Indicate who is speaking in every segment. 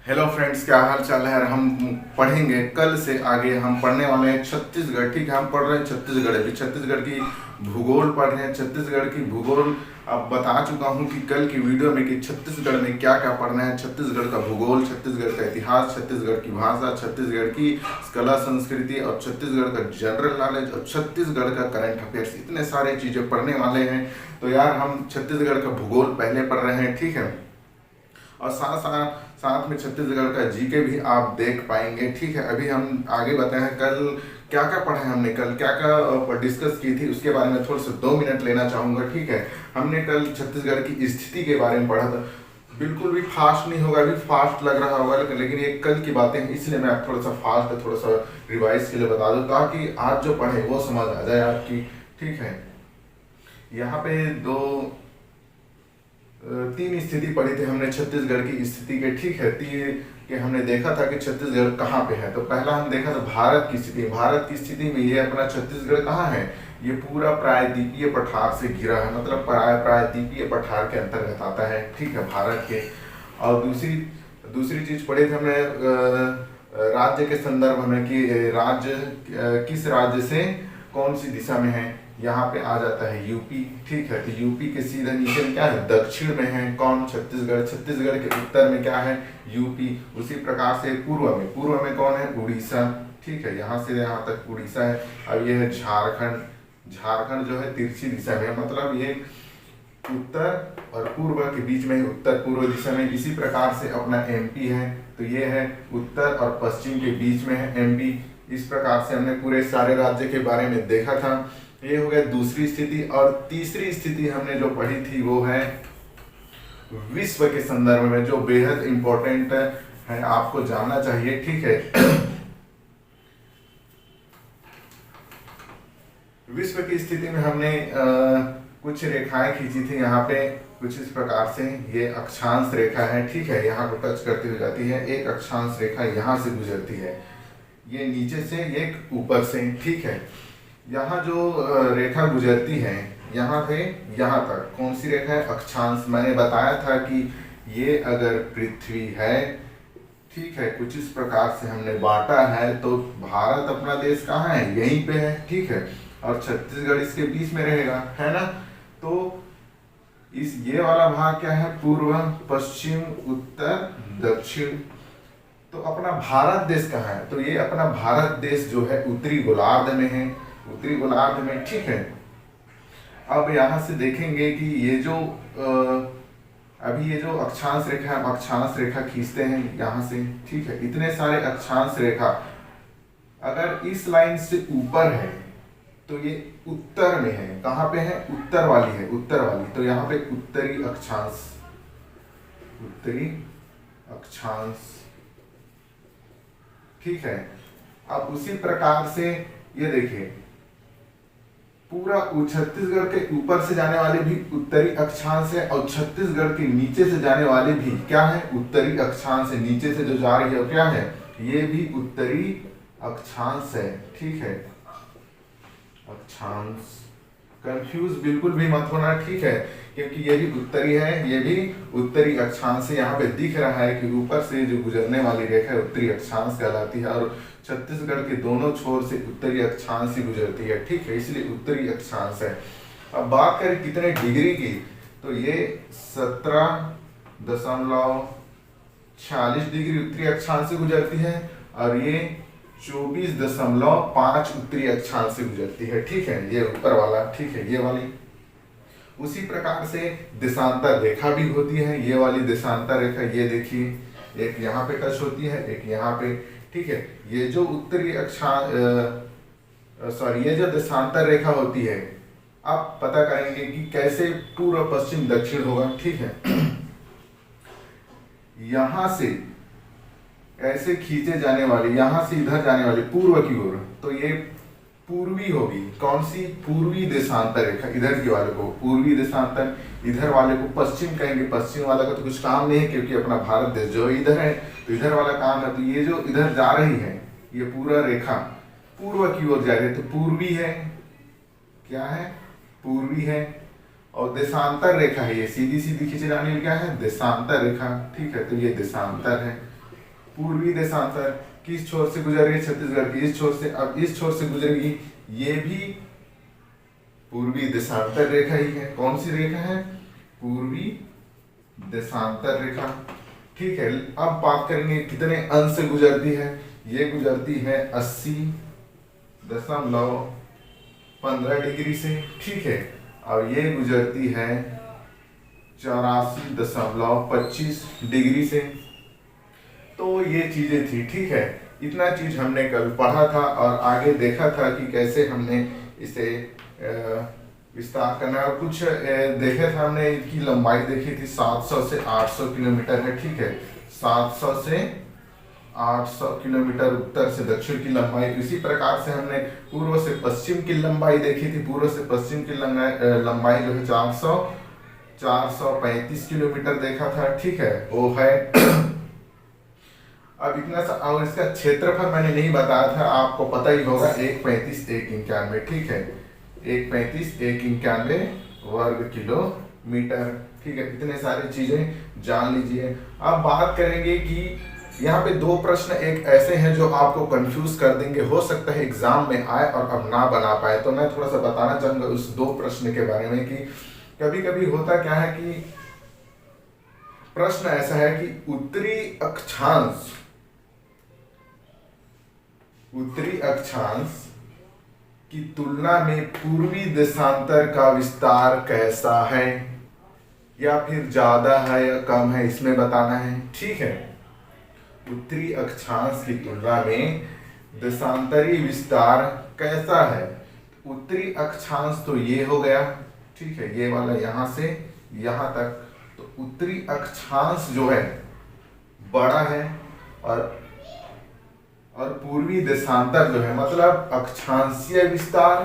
Speaker 1: Hello friends, क्या हाल चाल है। हम पढ़ेंगे कल से आगे, हम पढ़ने वाले हैं छत्तीसगढ़। ठीक है, हम पढ़ रहे हैं छत्तीसगढ़। अभी छत्तीसगढ़ की भूगोल पढ़ रहे हैं। छत्तीसगढ़ की भूगोल अब बता चुका हूँ कि कल की वीडियो में कि छत्तीसगढ़ में क्या क्या पढ़ना है। छत्तीसगढ़ का भूगोल, छत्तीसगढ़ का इतिहास, छत्तीसगढ़ की भाषा, छत्तीसगढ़ की कला संस्कृति और छत्तीसगढ़ का जनरल नॉलेज और छत्तीसगढ़ का करंट अफेयर्स, इतने सारे चीज़ें पढ़ने वाले हैं। तो यार, हम छत्तीसगढ़ का भूगोल पहले पढ़ रहे हैं। ठीक है, और साथ साथ साथ में छत्तीसगढ़ का जीके भी आप देख पाएंगे। ठीक है, अभी हम आगे बताएं कल क्या क्या पढ़ा है हमने, कल क्या क्या डिस्कस की थी, उसके बारे में थोड़ा सा 2 मिनट लेना चाहूँगा। ठीक है, हमने कल छत्तीसगढ़ की स्थिति के बारे में पढ़ा था। बिल्कुल भी फास्ट नहीं होगा, अभी फास्ट लग रहा होगा, लेकिन ये कल की बातें हैं, इसलिए मैं थोड़ा सा फास्ट, थोड़ा सा रिवाइज के लिए बता दूँ ताकि आज जो पढ़े वो समझ आ जाए आपकी। ठीक है, यहाँ पे दो तीन स्थिति पढ़ी थी हमने छत्तीसगढ़ की स्थिति के। ठीक है, तीन के हमने देखा था कि छत्तीसगढ़ कहाँ पे है। तो पहला हम देखा था भारत की स्थिति। भारत की स्थिति में ये अपना छत्तीसगढ़ कहाँ है, ये पूरा प्रायद्वीपीय पठार से घिरा है, मतलब प्रायद्वीपीय पठार के अंतर्गत आता है। ठीक है, भारत के। और दूसरी दूसरी चीज पढ़ी थी हमने राज्य के संदर्भ में कि राज्य किस राज्य से कौन सी दिशा में है। यहाँ पे आ जाता है यूपी। ठीक है, तो यूपी के सीधे नीचे में क्या है, दक्षिण में है कौन, छत्तीसगढ़। छत्तीसगढ़ के उत्तर में क्या है, यूपी। उसी प्रकार से पूर्व में कौन है, उड़ीसा। ठीक है, यहाँ से यहाँ तक उड़ीसा है। अब ये है झारखंड। झारखंड जो है तिरछी दिशा में, मतलब ये उत्तर और पूर्व के बीच में, उत्तर पूर्व दिशा में। इसी प्रकार से अपना एमपी है, तो ये है उत्तर और पश्चिम के बीच में है एमपी। इस प्रकार से हमने पूरे सारे राज्य के बारे में देखा था। ये हो गया दूसरी स्थिति। और तीसरी स्थिति हमने जो पढ़ी थी वो है विश्व के संदर्भ में, जो बेहद इंपॉर्टेंट है, आपको जानना चाहिए। ठीक है, विश्व की स्थिति में हमने कुछ रेखाएं खींची थी यहाँ पे कुछ इस प्रकार से। ये अक्षांश रेखा है। ठीक है, यहाँ को टच करती हुई जाती है। एक अक्षांश रेखा यहाँ से गुजरती है, ये नीचे से, एक ऊपर से। ठीक है, यहाँ जो रेखा गुजरती है यहाँ से यहाँ तक, कौन सी रेखा है, अक्षांश। मैंने बताया था कि ये अगर पृथ्वी है, ठीक है, कुछ इस प्रकार से हमने बांटा है, तो भारत अपना देश कहाँ है, यहीं पे है। ठीक है, और छत्तीसगढ़ इसके बीच में रहेगा, है ना। तो इस ये वाला भाग क्या है, पूर्व, पश्चिम, उत्तर, दक्षिण। तो अपना भारत देश कहाँ है, तो ये अपना भारत देश जो है उत्तरी गोलार्ध में है, उत्तरी गोलार्ध में। ठीक है, अब यहाँ से देखेंगे कि ये जो अभी ये जो अक्षांश रेखा है, हम अक्षांश रेखा खींचते हैं यहाँ से। ठीक है, इतने सारे अक्षांश रेखा अगर इस लाइन से ऊपर है तो ये उत्तर में है। कहाँ पे है, उत्तर वाली है, उत्तर वाली। तो यहाँ पे उत्तरी अक्षांश, उत्तरी अक्षांश। ठीक है, अब उसी प्रकार से ये देखिए, पूरा छत्तीसगढ़ के ऊपर से जाने वाले भी उत्तरी अक्षांश है, और छत्तीसगढ़ के नीचे से जाने वाले भी क्या है, उत्तरी अक्षांश है। नीचे से जो जा रही है वो क्या है, ये भी उत्तरी अक्षांश है। ठीक है, अक्षांश, कंफ्यूज बिल्कुल भी मत होना। ठीक है, क्योंकि ये भी उत्तरी है, ये भी उत्तरी अक्षांश से। यहाँ पे दिख रहा है कि ऊपर से जो गुजरने वाली रेखा है उत्तरी अक्षांश कहलाती है, और छत्तीसगढ़ के दोनों छोर से उत्तरी अक्षांश ही गुजरती है। ठीक है, इसलिए उत्तरी अक्षांश है। अब बात करें कितने डिग्री की, तो ये 17.46 डिग्री उत्तरी अक्षांश से गुजरती है, और ये 24.5 उत्तरी अक्षांश से गुजरती है। ठीक है, ये ऊपर वाला। ठीक है, ये वाली। उसी प्रकार से देशांतर रेखा भी होती है, ये वाली देशांतर रेखा, ये देखिए, एक यहाँ पे टच होती है, एक यहाँ पे। ठीक है, ये जो उत्तरी ये जो देशांतर रेखा होती है, आप पता करेंगे कि कैसे पूर्व, पश्चिम, दक्षिण होगा। ठीक है, यहां से ऐसे खींचे जाने वाले, यहां से इधर जाने वाले पूर्व की ओर, तो ये पूर्वी होगी। कौन सी, पूर्वी देशांतर रेखा। इधर की वाले को पूर्वी देशांतर, इधर वाले को पश्चिम कहेंगे। पश्चिम वाला का तो कुछ काम नहीं है, क्योंकि अपना भारत देश जो इधर है, तो इधर वाला काम है। तो ये जो इधर जा रही है, ये पूरा रेखा पूर्व की ओर जा रही है, तो पूर्वी है। क्या है, पूर्वी है। और देशांतर रेखा है, ये सीधी सीधी खींचे जाने वाली क्या है, देशांतर रेखा। ठीक है, तो ये देशांतर है। पूर्वी देशांतर किस छोर से गुजर रही है? छत्तीसगढ़ की इस छोर से। अब इस छोर से गुजरेगी, ये भी पूर्वी देशांतर रेखा ही है। कौन सी रेखा है? पूर्वी देशांतर रेखा। ठीक है, अब बात करेंगे कितने अंश से गुजरती है। ये गुजरती है 80.15 डिग्री से। ठीक है, और ये गुजरती है 84.25 डिग्री से। तो ये चीजें थी। ठीक है, इतना चीज हमने कल पढ़ा था और आगे देखा था कि कैसे हमने इसे विस्तार करना है। और कुछ देखे था हमने, इसकी लंबाई देखी थी 700 से 800 किलोमीटर है। ठीक है, 700 से 800 किलोमीटर उत्तर से दक्षिण की लंबाई। इसी प्रकार से हमने पूर्व से पश्चिम की लंबाई देखी थी। पूर्व से पश्चिम की लंबाई जो है 435 किलोमीटर देखा था। ठीक है, वो है। अब इतना सा, और इसका क्षेत्रफल मैंने नहीं बताया था, आपको पता ही होगा, 135 191। ठीक है, 135 191 वर्ग किलोमीटर। ठीक है, इतने सारी चीजें जान लीजिए। अब बात करेंगे कि यहाँ पे दो प्रश्न एक ऐसे हैं जो आपको कंफ्यूज कर देंगे, हो सकता है एग्जाम में आए और अब ना बना पाए। तो मैं थोड़ा सा बताना चाहूंगा उस दो प्रश्न के बारे में कि कभी कभी होता क्या है कि प्रश्न ऐसा है कि उत्तरी अक्षांश की तुलना में पूर्वी देशांतर का विस्तार कैसा है, या फिर ज्यादा है या कम है, इसमें बताना है। ठीक है, उत्तरी अक्षांश की तुलना में देशांतरी विस्तार कैसा है। उत्तरी अक्षांश तो ये हो गया। ठीक है, ये वाला यहां से यहां तक। तो उत्तरी अक्षांश जो है बड़ा है और पूर्वी देशांतर जो है, मतलब अक्षांशीय विस्तार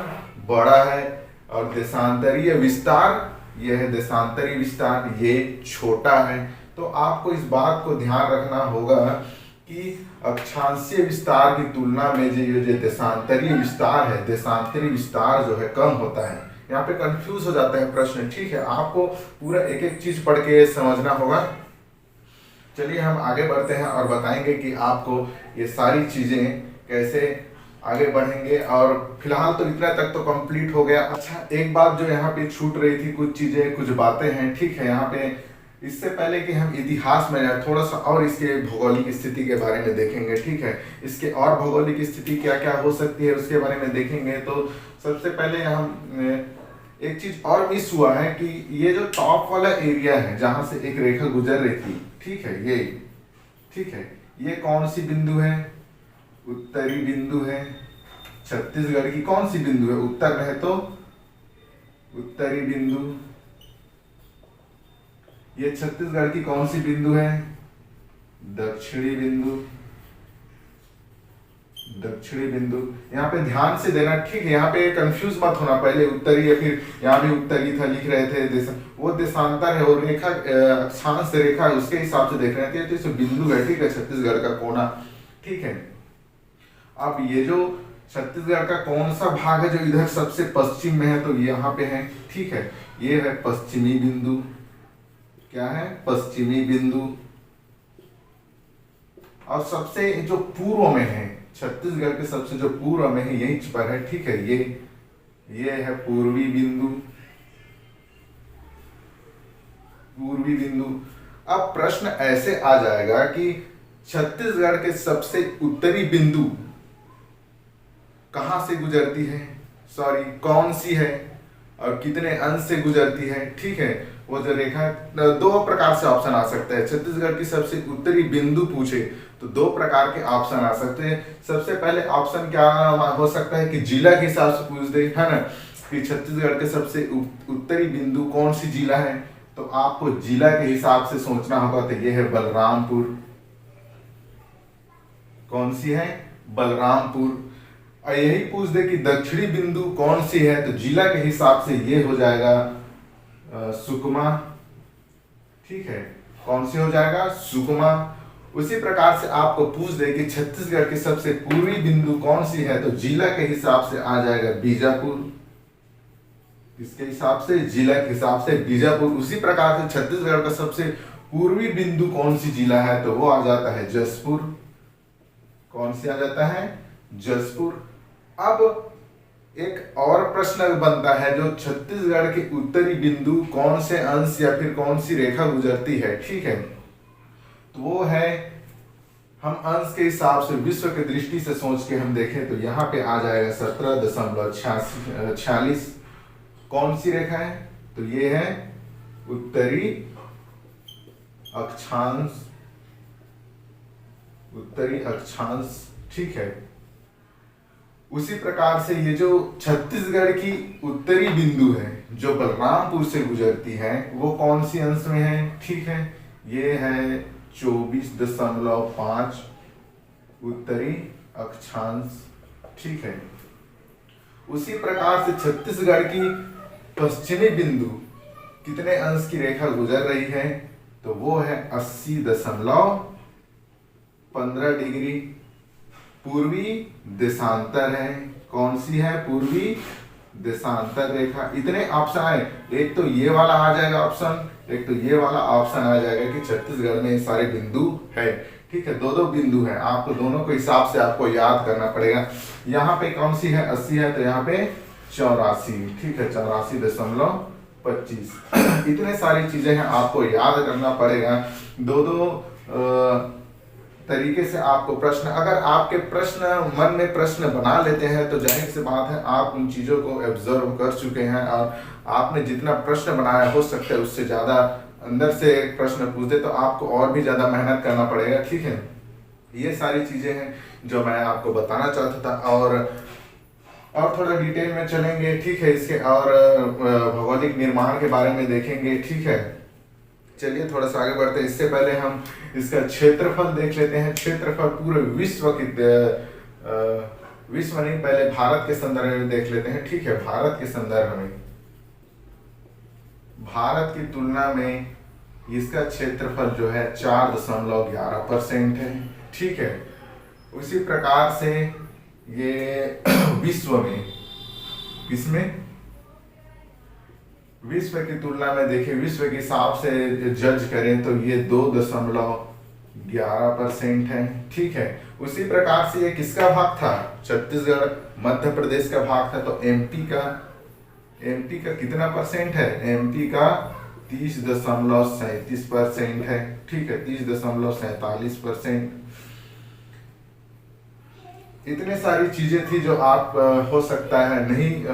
Speaker 1: बड़ा है और देशांतरीय विस्तार, यह देशांतरी विस्तार ये छोटा है। तो आपको इस बात को ध्यान रखना होगा कि अक्षांशीय विस्तार की तुलना में जो देशांतरीय विस्तार है, देशांतरी विस्तार जो है कम होता है। यहाँ पे कंफ्यूज हो जाता है प्रश्न। ठीक है, आपको पूरा एक एक चीज पढ़ के समझना होगा। चलिए हम आगे बढ़ते हैं और बताएंगे कि आपको ये सारी चीजें कैसे आगे बढ़ेंगे। और फिलहाल तो इतना तक तो कंप्लीट हो गया। अच्छा, एक बात जो यहाँ पे छूट रही थी, कुछ चीजें कुछ बातें हैं। ठीक है, यहाँ पे इससे पहले कि हम इतिहास में जाए, थोड़ा सा और इसके भौगोलिक स्थिति के बारे में देखेंगे। ठीक है, इसके और भौगोलिक स्थिति क्या क्या हो सकती है उसके बारे में देखेंगे। तो सबसे पहले हम एक चीज और मिस हुआ है कि ये जो टॉप वाला एरिया है जहां से एक रेखा गुजर रही थी, ठीक है, ये ठीक है, ये कौन सी बिंदु है? उत्तरी बिंदु है। छत्तीसगढ़ की कौन सी बिंदु है? उत्तर में है तो उत्तरी बिंदु। ये छत्तीसगढ़ की कौन सी बिंदु है? दक्षिणी बिंदु। दक्षिणी बिंदु यहाँ पे ध्यान से देना। ठीक है, यहाँ पे कंफ्यूज मत होना, पहले उत्तरी या फिर यहाँ भी उत्तरी था लिख रहे थे, वो देशांतर है और रेखा अक्षांश रेखा है, उसके हिसाब से देख रहे थे। तो इस बिंदु है, ठीक है, छत्तीसगढ़ का कोना। ठीक है, अब ये जो छत्तीसगढ़ का कौन सा भाग है जो इधर सबसे पश्चिम में है, तो यहाँ पे है। ठीक है, ये है पश्चिमी बिंदु। क्या है? पश्चिमी बिंदु। और सबसे जो पूर्व में है, छत्तीसगढ़ के सबसे जो पूर्व में है यही पर है। ठीक है, ये है पूर्वी बिंदु। पूर्वी बिंदु। अब प्रश्न ऐसे आ जाएगा कि छत्तीसगढ़ के सबसे उत्तरी बिंदु कहां से गुजरती है, सॉरी कौन सी है और कितने अंश से गुजरती है। ठीक है, वो जो रेखा, दो प्रकार से ऑप्शन आ सकते हैं। छत्तीसगढ़ की सबसे उत्तरी बिंदु पूछे तो दो प्रकार के ऑप्शन आ सकते हैं। सबसे पहले ऑप्शन क्या हो सकता है कि जिला के हिसाब से पूछ दे, है ना, कि छत्तीसगढ़ के सबसे उत्तरी बिंदु कौन सी जिला है, तो आपको जिला के हिसाब से सोचना होगा। तो ये है बलरामपुर। कौन सी है? बलरामपुर। और यही पूछ दे कि दक्षिणी बिंदु कौन सी है, तो जिला के हिसाब से ये हो जाएगा सुकमा। ठीक है, कौन सी हो जाएगा? सुकमा। उसी प्रकार से आपको पूछ दे कि छत्तीसगढ़ की सबसे पूर्वी बिंदु कौन सी है, तो जिला के हिसाब से आ जाएगा बीजापुर। इसके हिसाब से, जिला के हिसाब से बीजापुर। उसी प्रकार से छत्तीसगढ़ का सबसे पूर्वी बिंदु कौन सी जिला है, तो वो आ जाता है जसपुर। कौन सी आ जाता है, जसपुर। अब एक और प्रश्न बनता है, जो छत्तीसगढ़ के उत्तरी बिंदु कौन से अंश या फिर कौन सी रेखा गुजरती है, ठीक है। तो वो है, हम अंश के हिसाब से विश्व की दृष्टि से सोच के हम देखें तो यहाँ पे आ जाएगा 17.46। कौन सी रेखा है, तो ये है उत्तरी अक्षांश, उत्तरी अक्षांश, ठीक है। उसी प्रकार से ये जो छत्तीसगढ़ की उत्तरी बिंदु है जो बलरामपुर से गुजरती है, वो कौन सी अंश में है, ठीक है। ये है 24.5 उत्तरी अक्षांश, ठीक है। उसी प्रकार से छत्तीसगढ़ की पश्चिमी बिंदु कितने अंश की रेखा गुजर रही है, तो वो है 80.15 डिग्री पूर्वी देशांतर है। कौन सी है, पूर्वी देशांतर रेखा। इतने ऑप्शन आए, एक तो ये वाला आ जाएगा ऑप्शन, एक तो ये वाला ऑप्शन आ जाएगा कि छत्तीसगढ़ में सारे बिंदु है, ठीक है। दो बिंदु है, आपको दोनों को हिसाब से आपको याद करना पड़ेगा। यहाँ पे कौन सी है, 80 है, तो यहाँ पे 84, ठीक है, 84.25। इतने सारी चीजें हैं, आपको याद करना पड़ेगा। दो तरीके से आपको प्रश्न, अगर आपके प्रश्न मन में प्रश्न बना लेते हैं तो जाहिर सी बात है आप उन चीजों को ऑब्जर्व कर चुके हैं, और आपने जितना प्रश्न बनाया हो सकता है उससे ज्यादा अंदर से प्रश्न पूछते तो आपको और भी ज्यादा मेहनत करना पड़ेगा, ठीक है। ये सारी चीजें हैं जो मैं आपको बताना चाहता था, और थोड़ा डिटेल में चलेंगे, ठीक है। इसके और भौगोलिक निर्माण के बारे में देखेंगे, ठीक है। चलिए थोड़ा सा आगे बढ़ते हैं। इससे पहले हम इसका क्षेत्रफल देख लेते हैं। क्षेत्रफल पूरे विश्व की विश्व नहीं, पहले भारत के संदर्भ में देख लेते हैं, ठीक है। भारत के संदर्भ में, भारत की तुलना में इसका क्षेत्रफल जो है 4.11% है, ठीक है। उसी प्रकार से ये विश्व में, किसमें, विश्व की तुलना में देखिए, विश्व के हिसाब से जज करें तो ये 2.11% है, ठीक है। उसी प्रकार से ये किसका भाग था, छत्तीसगढ़ मध्य प्रदेश का भाग था, तो एमपी का कितना परसेंट है, एमपी का 30.37% है, ठीक है, 30.47%। इतने सारी चीजें थी जो आप हो सकता है नहीं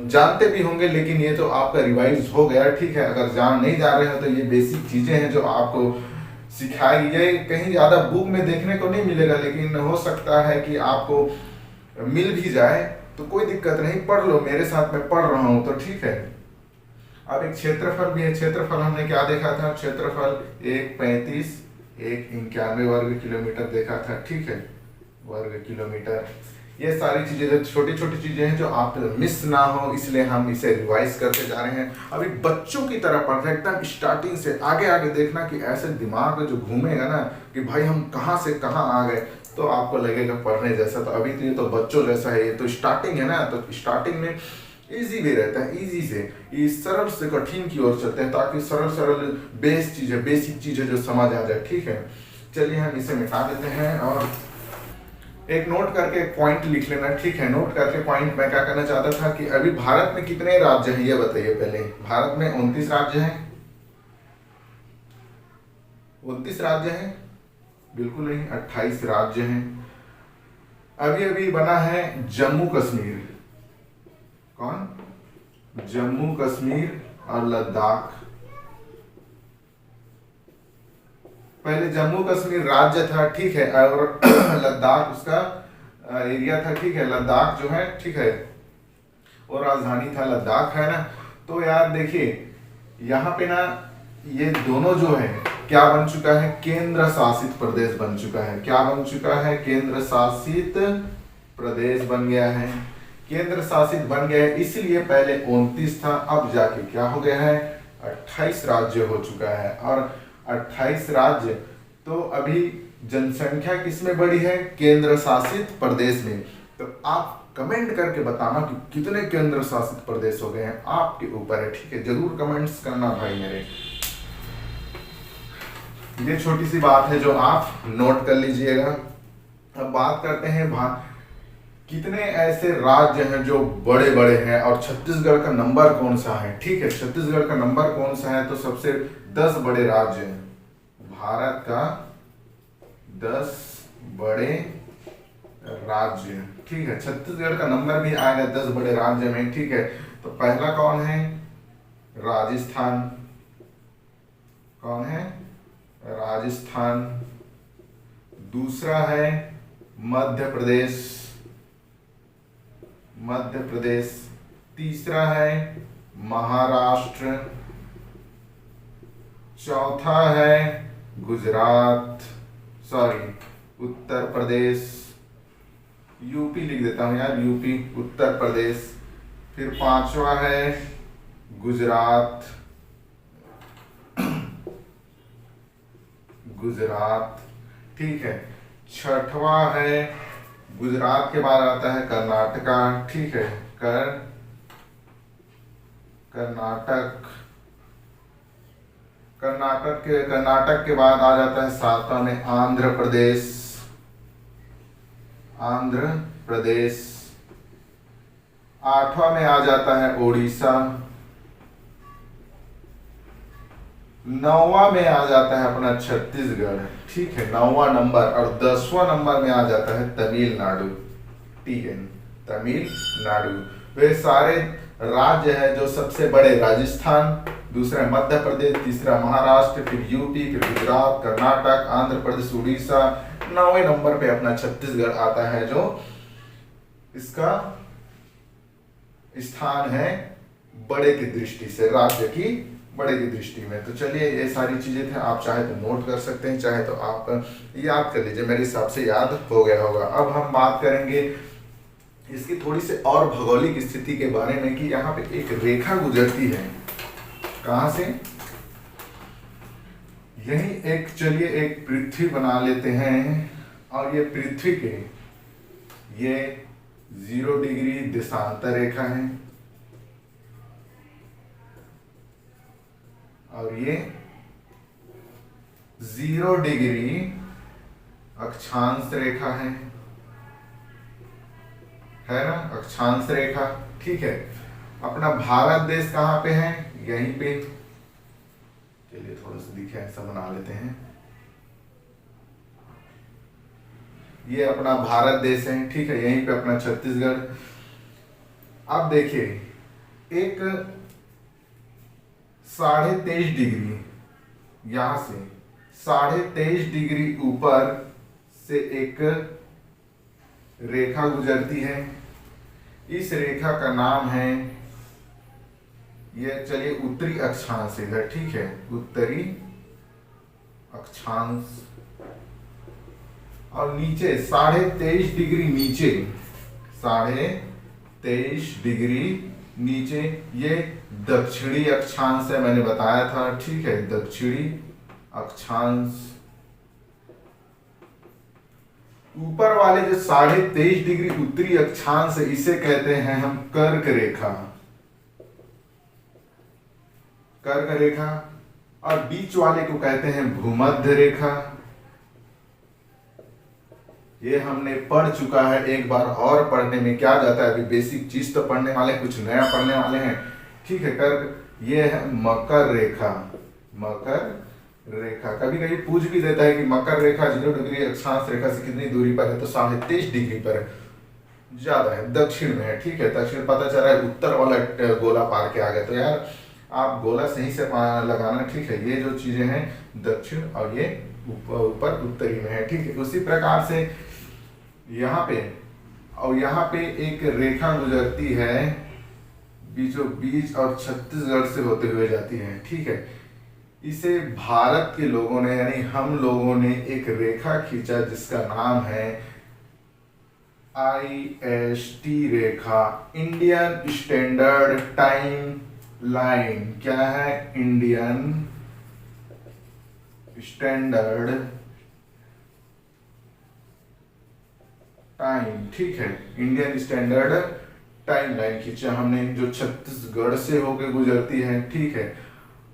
Speaker 1: जानते भी होंगे, लेकिन ये तो आपका रिवाइज हो गया, ठीक है। अगर जान नहीं जा रहे हो तो ये बेसिक चीजें हैं जो आपको सिखाई, ये कहीं ज्यादा बुक में देखने को नहीं मिलेगा, लेकिन हो सकता है कि आपको मिल भी जाए, तो कोई दिक्कत नहीं, पढ़ लो, मेरे साथ में पढ़ रहा हूं तो ठीक है। अब एक क्षेत्रफल भी है। क्षेत्रफल हमने क्या देखा था, क्षेत्रफल 1.35 191 वर्ग किलोमीटर देखा था, ठीक है, वर्ग किलोमीटर। ये सारी चीजें जो छोटी छोटी चीजें हैं जो आप मिस ना हो, इसलिए हम इसे रिवाइज करते जा रहे हैं। अभी बच्चों की तरह पढ़ रहे हैं, एकदम स्टार्टिंग से आगे आगे देखना, कि ऐसे दिमाग में जो घूमेगा ना कि भाई हम कहाँ से कहाँ आ गए, तो आपको लगेगा पढ़ने जैसा। तो अभी तो ये तो बच्चों जैसा है, ये तो स्टार्टिंग है ना, तो स्टार्टिंग में इजी भी रहता है, इजी से इस सरल से कठिन की ओर चलते हैं, ताकि सरल बेस चीजें, बेसिक चीजें जो समझ आ जाए, ठीक है। चलिए हम इसे मिटा देते हैं, और एक नोट करके पॉइंट लिख लेना, ठीक है। नोट करके पॉइंट मैं क्या करना चाहता था कि अभी भारत में कितने राज्य हैं ये बताइए पहले। भारत में 29 राज्य हैं, 29 राज्य हैं, बिल्कुल नहीं, 28 राज्य हैं। अभी अभी बना है जम्मू कश्मीर, कौन, जम्मू कश्मीर और लद्दाख। पहले जम्मू कश्मीर राज्य था, ठीक है, और लद्दाख उसका एरिया था, ठीक है। लद्दाख जो है, ठीक है, और राजधानी था लद्दाख, है ना। तो यार देखिए यहाँ पे ना ये दोनों जो है क्या बन चुका है, केंद्र शासित प्रदेश बन चुका है। क्या बन चुका है, केंद्र शासित प्रदेश बन गया है, केंद्र शासित बन गया है। इसलिए पहले 29 था, अब जाके क्या हो गया है, 28 राज्य हो चुका है। और 28 राज्य, तो अभी जनसंख्या किसमें बढ़ी है, केंद्र शासित प्रदेश में। तो आप कमेंट करके बताना कि कितने केंद्र शासित प्रदेश हो गए हैं, आपके ऊपर है, ठीक है। जरूर कमेंट्स करना भाई मेरे। ये छोटी सी बात है जो आप नोट कर लीजिएगा। अब बात करते हैं कितने ऐसे राज्य हैं जो बड़े बड़े हैं और छत्तीसगढ़ का नंबर कौन सा है। ठीक है, छत्तीसगढ़ का नंबर कौन सा है, तो सबसे 10 बड़े राज्य हैं भारत का, 10 बड़े राज्य। ठीक है, छत्तीसगढ़ का नंबर भी आएगा 10 बड़े राज्य में। ठीक है, तो पहला कौन है, राजस्थान। कौन है, राजस्थान। दूसरा है मध्य प्रदेश, मध्य प्रदेश। तीसरा है महाराष्ट्र। चौथा है गुजरात, सॉरी उत्तर प्रदेश, यूपी लिख देता हूं यार, यूपी, उत्तर प्रदेश। फिर पांचवा है गुजरात, गुजरात। ठीक है, छठवा है, गुजरात के बाद आता है कर्नाटका। ठीक है, कर्नाटक। कर्नाटक के बाद आ जाता है सातवां में आंध्र प्रदेश, आंध्र प्रदेश। आठवां में आ जाता है उड़ीसा। नौवां में आ जाता है अपना छत्तीसगढ़। ठीक है, 9वां नंबर। और 10वां नंबर में आ जाता है तमिलनाडु, TN, तमिलनाडु। वे सारे राज्य है जो सबसे बड़े, राजस्थान, दूसरा मध्य प्रदेश, तीसरा महाराष्ट्र, फिर यूपी, फिर गुजरात, कर्नाटक, आंध्र प्रदेश, उड़ीसा। 9वें नंबर पे अपना छत्तीसगढ़ आता है जो इसका स्थान है बड़े की दृष्टि से, राज्य की बड़े की दृष्टि में। तो चलिए, ये सारी चीजें थे, आप चाहे तो नोट कर सकते हैं, चाहे तो आप याद कर लीजिए, मेरे हिसाब से याद हो गया होगा। अब हम बात करेंगे इसकी थोड़ी सी और भौगोलिक स्थिति के बारे में कि यहाँ पे एक रेखा गुजरती है, कहां से, यही एक, चलिए एक पृथ्वी बना लेते हैं, और ये पृथ्वी के ये 0 डिग्री देशांतर रेखा है, और ये 0 डिग्री अक्षांश रेखा है ना, अक्षांश रेखा। ठीक है, अपना भारत देश कहां पे है, यहीं पे। चलिए थोड़ा सा दिखे ऐसा बना लेते हैं, ये अपना भारत देश है। ठीक है, यहीं पे अपना छत्तीसगढ़। अब देखिए, एक 23.5 डिग्री, यहां से 23.5 डिग्री ऊपर से एक रेखा गुजरती है। इस रेखा का नाम है, ये चलिए उत्तरी अक्षांश इधर। ठीक है, उत्तरी अक्षांश। और नीचे 23.5 डिग्री नीचे, 23.5 डिग्री नीचे ये दक्षिणी अक्षांश है, मैंने बताया था। ठीक है, दक्षिणी अक्षांश। ऊपर वाले जो 23.5 डिग्री उत्तरी अक्षांश है, इसे कहते हैं हम कर्क रेखा, कर्क रेखा। और बीच वाले को कहते हैं भूमध्य रेखा। ये हमने पढ़ चुका है एक बार, और पढ़ने में क्या जाता है, अभी बेसिक चीज तो पढ़ने वाले, कुछ नया पढ़ने वाले हैं। ठीक है, कर्क, ये है मकर रेखा, मकर रेखा। कभी कभी पूछ भी देता है कि मकर रेखा 0 डिग्री अक्षांश रेखा से कितनी दूरी पर है, तो 23.5 डिग्री पर है, ज्यादा है, दक्षिण में है। ठीक है, दक्षिण पता चला है, उत्तर वाला गोला पार के आ गए, तो यार आप गोला सही से लगाना। ठीक है, ये जो चीजें हैं दक्षिण, और ये ऊपर उत्तरी में है। ठीक है, उसी प्रकार से यहाँ पे, और यहाँ पे एक रेखा गुजरती है बीचों बीच, और छत्तीसगढ़ से होते हुए जाती है। ठीक है, इसे भारत के लोगों ने, यानी हम लोगों ने एक रेखा खींचा जिसका नाम है IST रेखा, इंडियन स्टैंडर्ड टाइम लाइन। क्या है, इंडियन स्टैंडर्ड टाइम। ठीक है, इंडियन स्टैंडर्ड टाइम लाइन खींचा हमने, जो छत्तीसगढ़ से होकर गुजरती है। ठीक है,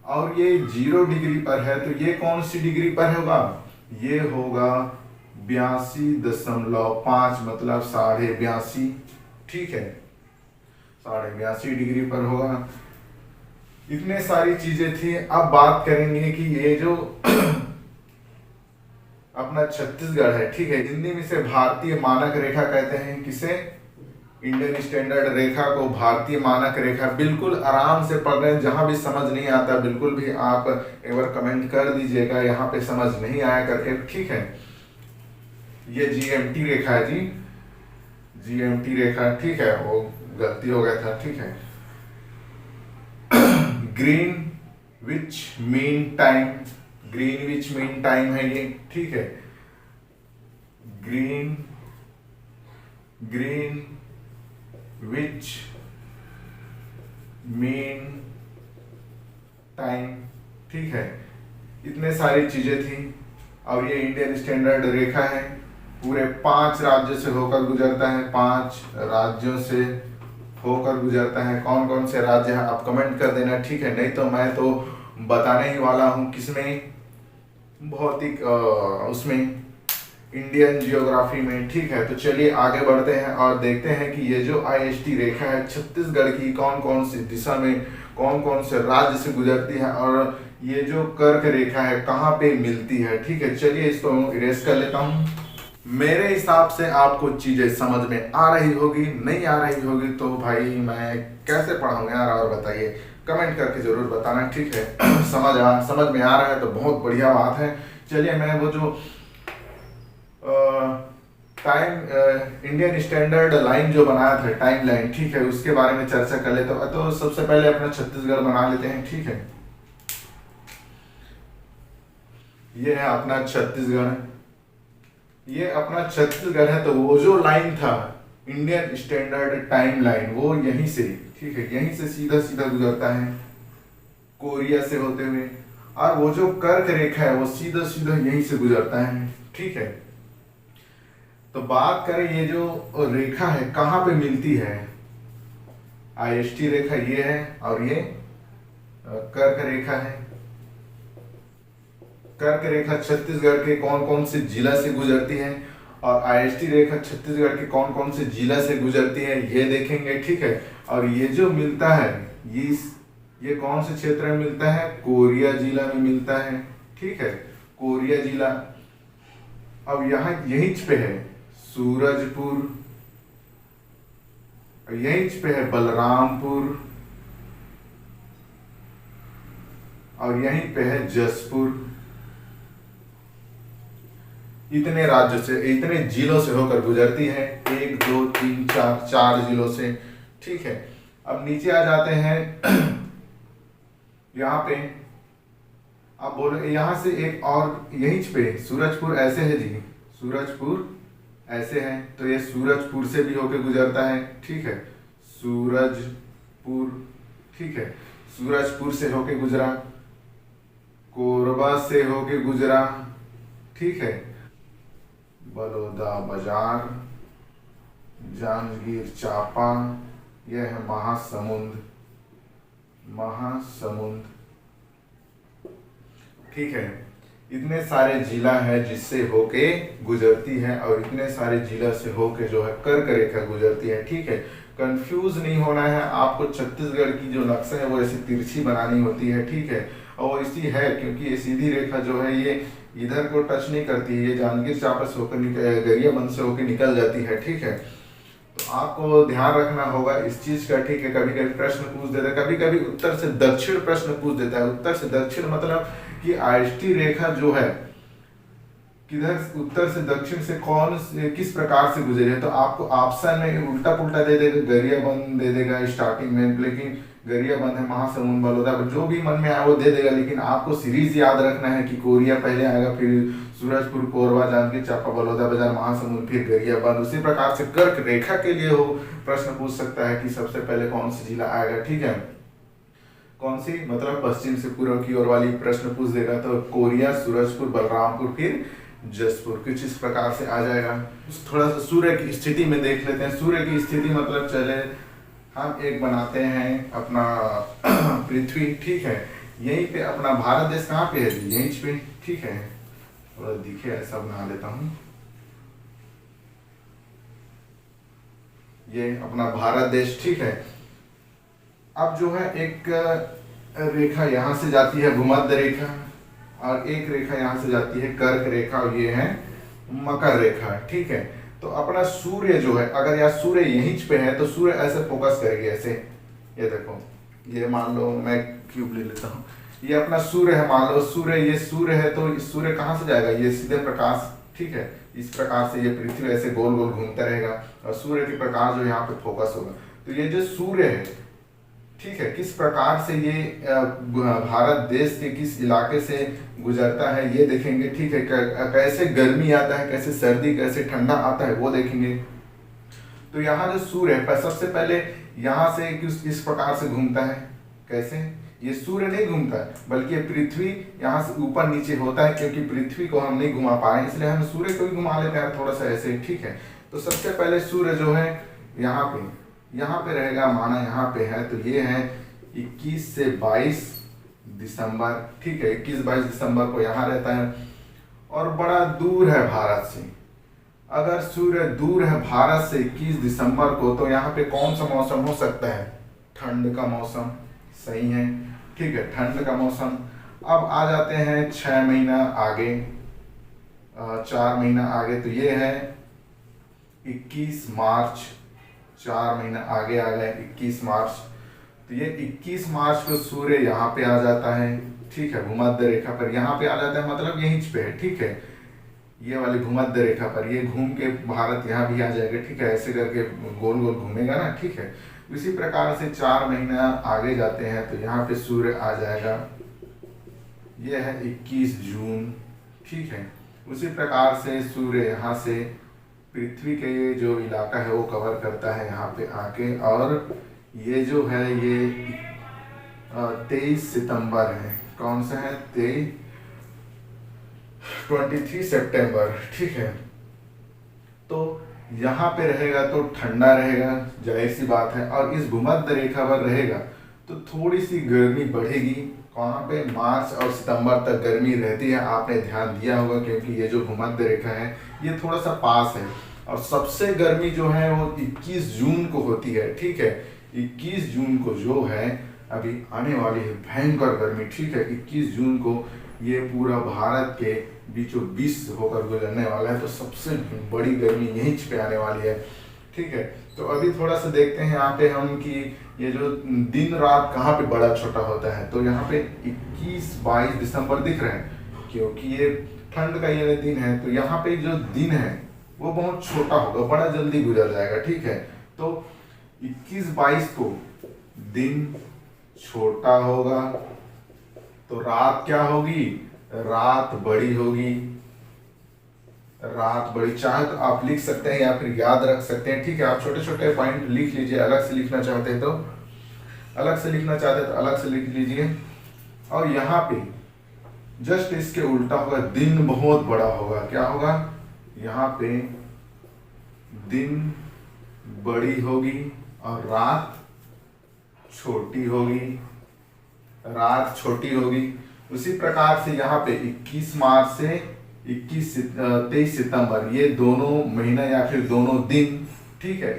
Speaker 1: और ये 0 डिग्री पर है, तो ये कौन सी डिग्री पर होगा? ये होगा 82.5, मतलब 82.5, ठीक है, 82.5 डिग्री पर होगा। इतने सारी चीजें थी। अब बात करेंगे कि ये जो अपना छत्तीसगढ़ है, ठीक है, हिंदी में इसे भारतीय मानक रेखा कहते हैं। किसे? इंडियन स्टैंडर्ड रेखा को भारतीय मानक रेखा। बिल्कुल आराम से पढ़ रहे हैं, जहां भी समझ नहीं आता बिल्कुल भी आप एक बार कमेंट कर दीजिएगा यहाँ पे समझ नहीं आया करके, ठीक है। ये जीएमटी रेखा है जी, जीएमटी रेखा, ठीक है, वो गलती हो गया था, ठीक है। Green which mean time, green which mean time है ये, ठीक है। ग्रीन विच मीन टाइम, ठीक है। इतने सारी चीजें थी। और ये इंडियन स्टैंडर्ड रेखा है, पूरे 5 राज्यों से होकर गुजरता है, 5 राज्यों से होकर गुजरता है। कौन कौन से राज्य हैं आप कमेंट कर देना, ठीक है। नहीं तो मैं तो बताने ही वाला हूँ किसमें, भौतिक उसमें, इंडियन जियोग्राफी में, ठीक है। तो चलिए आगे बढ़ते हैं और देखते हैं कि ये जो आईएसटी रेखा है छत्तीसगढ़ की कौन कौन सी दिशा में, कौन कौन से राज्य से गुजरती है, और ये जो कर्क रेखा है कहाँ पे मिलती है, ठीक है। चलिए इसको इरेज कर लेता हूँ। मेरे हिसाब से आपको चीजें समझ में आ रही होगी, नहीं आ रही होगी तो भाई मैं कैसे पढ़ाऊँ यार, और बताइए, कमेंट करके जरूर बताना, ठीक है। समझ में आ रहा है तो बहुत बढ़िया बात है। चलिए मैं वो जो टाइम इंडियन स्टैंडर्ड लाइन जो बनाया था, टाइम लाइन, ठीक है, उसके बारे में चर्चा कर लेते हैं। तो सबसे पहले अपना छत्तीसगढ़ बना लेते हैं, ठीक है। ये है अपना छत्तीसगढ़, ये अपना छत्तीसगढ़ है। तो वो जो लाइन था इंडियन स्टैंडर्ड टाइम लाइन, वो यहीं से, ठीक है, यहीं से सीधा सीधा गुजरता है कोरिया से होते हुए। और वो जो कर्क रेखा है वो सीधा सीधा यहीं से गुजरता है, ठीक है। तो बात करें ये जो रेखा है कहाँ पे मिलती है, आईएसटी रेखा ये है और ये कर्क रेखा है। कर्क रेखा छत्तीसगढ़ के कौन कौन से जिला से गुजरती है, और आईएसटी रेखा छत्तीसगढ़ के कौन कौन से जिला से गुजरती है ये देखेंगे, ठीक है। और ये जो मिलता है ये कौन से क्षेत्र में मिलता है, कोरिया जिला में मिलता है, ठीक है, कोरिया जिला। अब यहाँ यहीं पे है सूरजपुर, यहीं पे है बलरामपुर, और यहीं पे है जसपुर। इतने राज्यों से, इतने जिलों से होकर गुजरती है, 1 2 3 4 जिलों से, ठीक है। अब नीचे आ जाते हैं यहाँ पे, अब बोलो यहाँ से एक और यहीं पे सूरजपुर ऐसे है जी, सूरजपुर ऐसे है, तो ये सूरजपुर से भी होके गुजरता है, ठीक है, सूरजपुर, ठीक है, सूरजपुर से होके गुजरा, कोरबा से होके गुजरा, ठीक है, बलौदा बाजार, जांजगीर चांपा, यह है महासमुंद, ठीक है। इतने सारे जिला है जिससे होके गुजरती है, और इतने सारे जिला से होके जो है कर्क रेखा गुजरती है, ठीक है। कंफ्यूज नहीं होना है आपको, छत्तीसगढ़ की जो नक्शा है वो ऐसी तिरछी बनानी होती है, ठीक है, और इसी है क्योंकि ये सीधी रेखा जो है ये इधर को टच नहीं करती है, ये जांजगीर चांपा से होकर गरियाबंद से होकर निकल जाती है, ठीक है। तो आपको ध्यान रखना होगा इस चीज का, ठीक है। कभी कभी प्रश्न पूछ देता है, कभी कभी उत्तर से दक्षिण प्रश्न पूछ देता है। उत्तर से दक्षिण मतलब कि आईएसटी रेखा जो है किधर, उत्तर से दक्षिण से किस प्रकार से गुजरे है, तो आपको ऑप्शन में उल्टा पुल्टा दे देगा, गरियाबंद दे देगा स्टार्टिंग में, लेकिन गरियाबंद है, महासमुंद, बलौदा, जो भी मन में आए वो दे देगा, लेकिन आपको सीरीज याद रखना है कि कोरिया पहले आएगा, फिर सूरजपुर, कोरबा, जांजगीर चांपा, बलौदा बाजार, महासमुंद, फिर गरियाबंद। उसी प्रकार से कर्क रेखा के लिए हो प्रश्न पूछ सकता है कि सबसे पहले कौन सा जिला आएगा, ठीक है, कौन सी, मतलब पश्चिम से पूर्व की ओर वाली प्रश्न पूछ देगा, तो कोरिया, सूरजपुर, बलरामपुर, फिर जसपुर, कुछ इस प्रकार से आ जाएगा। थोड़ा सा सूर्य की स्थिति में देख लेते हैं। सूर्य की स्थिति मतलब चले हम एक बनाते हैं अपना पृथ्वी, ठीक है, यहीं पे अपना भारत देश कहाँ पे है जी, यहीं पे, ठीक है। थोड़ा दिखे ऐसा बना लेता हूँ, ये अपना भारत देश, ठीक है। अब जो है एक रेखा यहाँ से जाती है भूमध्य रेखा, और एक रेखा यहाँ से जाती है कर्क रेखा, और ये है मकर रेखा, ठीक है। तो अपना सूर्य जो है, अगर यहाँ सूर्य यहीं पे है तो सूर्य ऐसे फोकस करेगी ऐसे, ये देखो, ये मान लो मैं क्यूब ले लेता हूँ, ये अपना सूर्य है, मान लो सूर्य, ये सूर्य है, तो सूर्य कहाँ से जाएगा, ये सीधे प्रकाश, ठीक है, इस प्रकार से ये पृथ्वी ऐसे गोल गोल घूमता रहेगा, और सूर्य के प्रकाश जो यहाँ पे फोकस होगा। तो ये जो सूर्य है, ठीक है, किस प्रकार से ये भारत देश के किस इलाके से गुजरता है ये देखेंगे, ठीक है। कैसे गर्मी आता है, कैसे सर्दी, कैसे ठंडा आता है वो देखेंगे। तो यहाँ जो सूर्य है, सबसे पहले यहाँ से किस प्रकार से घूमता है, कैसे, ये सूर्य नहीं घूमता है, बल्कि पृथ्वी यहाँ से ऊपर नीचे होता है, क्योंकि पृथ्वी को हम नहीं घुमा पा रहे हैं, इसलिए हम सूर्य को भी घुमा लेते हैं थोड़ा सा ऐसे, ठीक है। तो सबसे पहले सूर्य जो है यहाँ पे रहेगा, माना यहाँ पे है, तो ये है 21 से 22 दिसंबर, ठीक है, 21-22 दिसंबर को यहाँ रहता है, और बड़ा दूर है भारत से। अगर सूर्य दूर है भारत से 21 दिसंबर को, तो यहाँ पे कौन सा मौसम हो सकता है, ठंड का मौसम, सही है, ठीक है, ठंड का मौसम। अब आ जाते हैं 6 महीना आगे, 4 महीना आगे, तो ये है 21 मार्च, 4 महीना आगे आ गए 21 मार्च, तो ये 21 मार्च को सूर्य यहाँ पे आ जाता है, ठीक है, भूमध्य रेखा पर यहाँ पे आ जाता है, मतलब यहीं पे है, ठीक है, ये वाली भूमध्य रेखा पर, ये घूम के भारत यहाँ भी आ जाएगा, ठीक है, ऐसे करके गोल गोल घूमेगा ना, ठीक है। इसी प्रकार से 4 महीना आगे जाते हैं, तो यहाँ पे सूर्य आ जाएगा, ये है 21 जून, ठीक है। उसी प्रकार से सूर्य यहाँ से पृथ्वी के ये जो इलाका है वो कवर करता है यहाँ पे आके, और ये जो है ये 23 सितंबर है, कौन सा है, 23 सितंबर, ठीक है। तो यहाँ पे रहेगा तो ठंडा रहेगा, जाहिर सी बात है, और इस भूमध्य रेखा पर रहेगा तो थोड़ी सी गर्मी बढ़ेगी, वहाँ पे मार्च और सितंबर तक गर्मी रहती है, आपने ध्यान दिया होगा, क्योंकि ये जो भूमध्य रेखा है ये थोड़ा सा पास है, और सबसे गर्मी जो है वो 21 जून को होती है, ठीक है। 21 जून को जो है अभी आने वाली है भयंकर गर्मी, ठीक है, 21 जून को ये पूरा भारत के बीचों बीच होकर गुजरने वाला है, तो सबसे बड़ी गर्मी यहीं पे आने वाली है, ठीक है। तो अभी थोड़ा सा देखते हैं यहाँ पे हम कि ये जो दिन रात कहाँ पे बड़ा छोटा होता है, तो यहाँ पे 21-22 दिसंबर दिख रहे हैं, क्योंकि ये ठंड का ये दिन है, तो यहाँ पे जो दिन है वो बहुत छोटा होगा, बड़ा जल्दी गुजर जाएगा, ठीक है। तो 21-22 को दिन छोटा होगा, तो रात क्या होगी, रात बड़ी होगी, रात बड़ी, चाहे तो आप लिख सकते हैं या फिर याद रख सकते हैं, ठीक है। आप छोटे छोटे पॉइंट लिख लीजिए, अलग से लिखना चाहते हैं तो अलग से लिखना चाहते हैं तो अलग से लिख लीजिए। और यहाँ पे जस्ट इसके उल्टा होगा, दिन बहुत बड़ा होगा, क्या होगा, यहाँ पे दिन बड़ी होगी और रात छोटी होगी, रात छोटी होगी। उसी प्रकार से यहाँ पे 21 मार्च से 23 सितंबर, ये दोनों महीना या फिर दोनों दिन, ठीक है,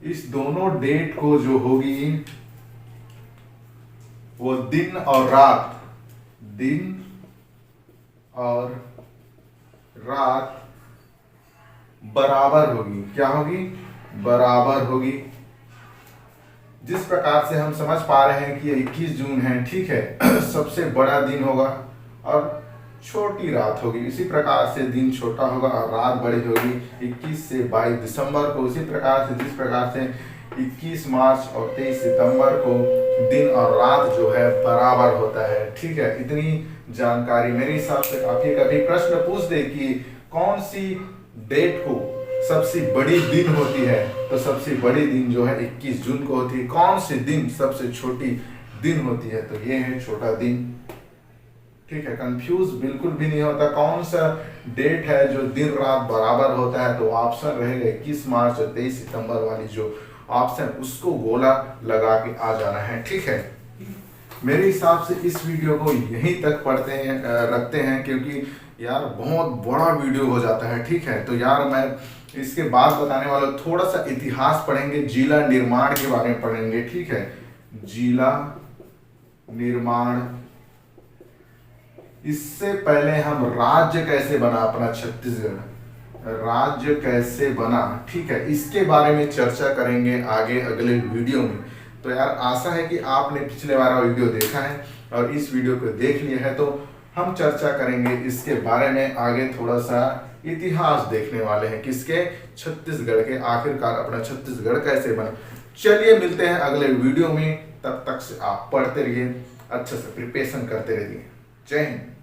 Speaker 1: इस दोनों डेट को जो होगी वो दिन और रात बराबर होगी, क्या होगी, बराबर होगी। जिस प्रकार से हम समझ पा रहे हैं कि ये 21 जून है, ठीक है, सबसे बड़ा दिन होगा और छोटी रात होगी, इसी प्रकार से दिन छोटा होगा और रात बड़ी होगी 21 से 22 दिसंबर को। उसी प्रकार से जिस प्रकार से 21 मार्च और 23 सितंबर को दिन और रात जो है बराबर होता है, ठीक है। इतनी जानकारी मेरे हिसाब से काफी, कभी प्रश्न पूछ दे कि कौन सी डेट को सबसे बड़ी दिन होती है, तो सबसे बड़ी दिन जो है 21 जून को होती है। कौन सी दिन सबसे छोटी दिन होती है, तो ये है छोटा दिन, ठीक है। कंफ्यूज बिल्कुल भी नहीं होता कौन सा डेट है जो दिन रात बराबर होता है, तो ऑप्शन रहेगा 21 मार्च और 23 सितंबर वाली जो ऑप्शन, उसको गोला लगा के आ जाना है, ठीक है। मेरे हिसाब से इस वीडियो को यहीं तक पढ़ते हैं रखते हैं, क्योंकि यार बहुत बड़ा वीडियो हो जाता है। ठीक है, तो यार मैं इसके बाद बताने वाला हूं, थोड़ा सा इतिहास पढ़ेंगे, जिला निर्माण के बारे में पढ़ेंगे। ठीक है, जिला निर्माण, इससे पहले हम राज्य कैसे बना अपना छत्तीसगढ़, राज्य कैसे बना, ठीक है, इसके बारे में चर्चा करेंगे आगे अगले वीडियो में। तो यार आशा है कि आपने पिछले वाला वीडियो देखा है और इस वीडियो को देख लिया है, तो हम चर्चा करेंगे इसके बारे में आगे। थोड़ा सा इतिहास देखने वाले हैं किसके, छत्तीसगढ़ के, आखिरकार अपना छत्तीसगढ़ कैसे बना। चलिए मिलते हैं अगले वीडियो में, तब तक से आप पढ़ते रहिए, अच्छे से प्रिपरेशन करते रहिए। जय हिंद।